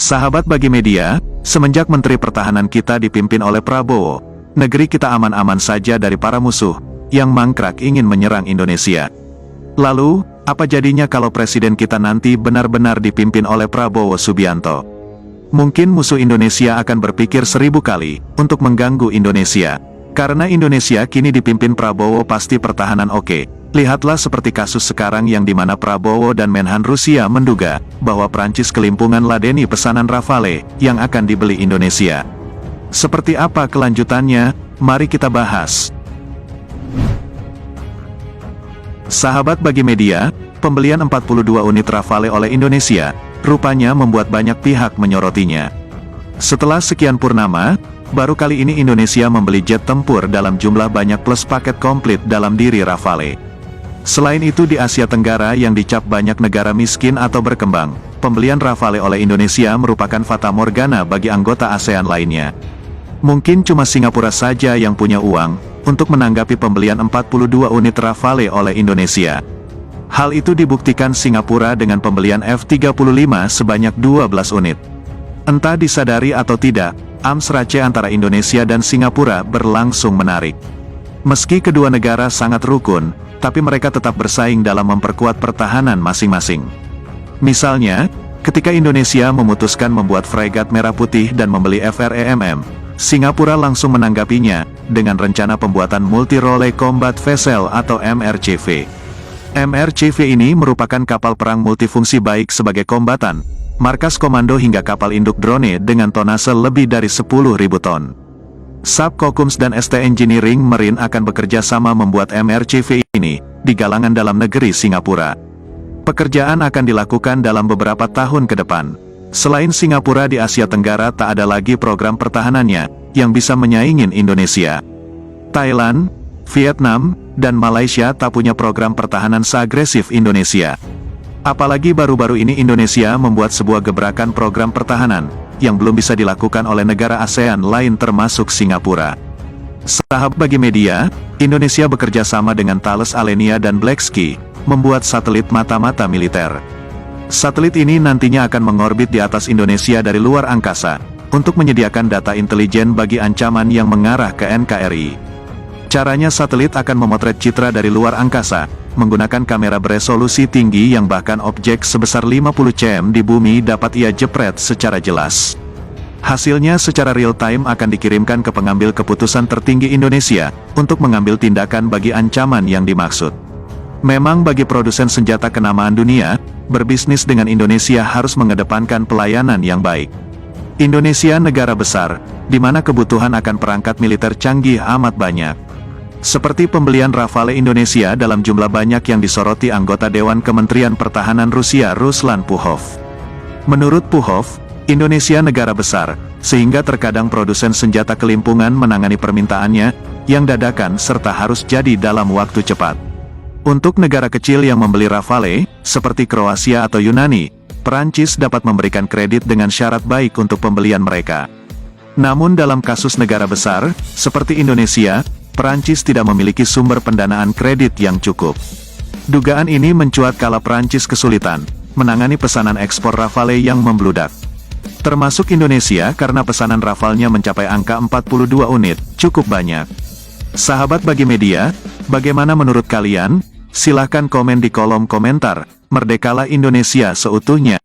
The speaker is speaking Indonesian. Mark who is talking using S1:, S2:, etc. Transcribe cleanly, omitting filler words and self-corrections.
S1: Sahabat bagi media, semenjak Menteri Pertahanan kita dipimpin oleh Prabowo, negeri kita aman-aman saja dari para musuh yang mangkrak ingin menyerang Indonesia. Lalu, apa jadinya kalau presiden kita nanti benar-benar dipimpin oleh Prabowo Subianto? Mungkin musuh Indonesia akan berpikir 1000 kali untuk mengganggu Indonesia. Karena Indonesia kini dipimpin Prabowo, pasti pertahanan oke. Lihatlah seperti kasus sekarang yang dimana Prabowo dan Menhan Rusia menduga bahwa Prancis kelimpungan ladeni pesanan Rafale yang akan dibeli Indonesia. Seperti apa kelanjutannya? Mari kita bahas. Sahabat bagi media, pembelian 42 unit Rafale oleh Indonesia rupanya membuat banyak pihak menyorotinya. Setelah sekian purnama, baru kali ini Indonesia membeli jet tempur dalam jumlah banyak plus paket komplit dalam diri Rafale. Selain itu, di Asia Tenggara yang dicap banyak negara miskin atau berkembang, pembelian Rafale oleh Indonesia merupakan fata morgana bagi anggota ASEAN lainnya. Mungkin cuma Singapura saja yang punya uang untuk menanggapi pembelian 42 unit Rafale oleh Indonesia. Hal itu dibuktikan Singapura dengan pembelian F-35 sebanyak 12 unit. Entah disadari atau tidak, arms race antara Indonesia dan Singapura berlangsung menarik. Meski kedua negara sangat rukun, tapi mereka tetap bersaing dalam memperkuat pertahanan masing-masing. Misalnya, ketika Indonesia memutuskan membuat fregat merah putih dan membeli FREMM, Singapura langsung menanggapinya dengan rencana pembuatan Multi-Role Combat Vessel atau MRCV. MRCV ini merupakan kapal perang multifungsi baik sebagai kombatan, markas komando hingga kapal induk drone dengan tonase lebih dari 10.000 ton. SAP Kockums dan ST Engineering Marine akan bekerja sama membuat MRCV ini di galangan dalam negeri Singapura. Pekerjaan akan dilakukan dalam beberapa tahun ke depan. Selain Singapura, di Asia Tenggara tak ada lagi program pertahanannya yang bisa menyaingin Indonesia. Thailand, Vietnam, dan Malaysia tak punya program pertahanan seagresif Indonesia. Apalagi baru-baru ini Indonesia membuat sebuah gebrakan program pertahanan yang belum bisa dilakukan oleh negara ASEAN lain termasuk Singapura. Sahabat bagi media, Indonesia bekerja sama dengan Thales Alenia dan Blacksky, membuat satelit mata-mata militer. Satelit ini nantinya akan mengorbit di atas Indonesia dari luar angkasa, untuk menyediakan data intelijen bagi ancaman yang mengarah ke NKRI. Caranya, satelit akan memotret citra dari luar angkasa, menggunakan kamera beresolusi tinggi yang bahkan objek sebesar 50 cm di bumi dapat ia jepret secara jelas. Hasilnya secara real-time akan dikirimkan ke pengambil keputusan tertinggi Indonesia, untuk mengambil tindakan bagi ancaman yang dimaksud. Memang bagi produsen senjata kenamaan dunia, berbisnis dengan Indonesia harus mengedepankan pelayanan yang baik. Indonesia negara besar, di mana kebutuhan akan perangkat militer canggih amat banyak. Seperti pembelian Rafale Indonesia dalam jumlah banyak yang disoroti anggota Dewan Kementerian Pertahanan Rusia Ruslan Puhov. Menurut Puhov, Indonesia negara besar, sehingga terkadang produsen senjata kelimpungan menangani permintaannya yang dadakan serta harus jadi dalam waktu cepat. Untuk negara kecil yang membeli Rafale, seperti Kroasia atau Yunani, Perancis dapat memberikan kredit dengan syarat baik untuk pembelian mereka. Namun dalam kasus negara besar, seperti Indonesia, Perancis tidak memiliki sumber pendanaan kredit yang cukup. Dugaan ini mencuat kala Perancis kesulitan menangani pesanan ekspor Rafale yang membludak. Termasuk Indonesia karena pesanan Rafale-nya mencapai angka 42 unit, cukup banyak. Sahabat bagi media, bagaimana menurut kalian? Silahkan komen di kolom komentar. Merdekalah Indonesia seutuhnya.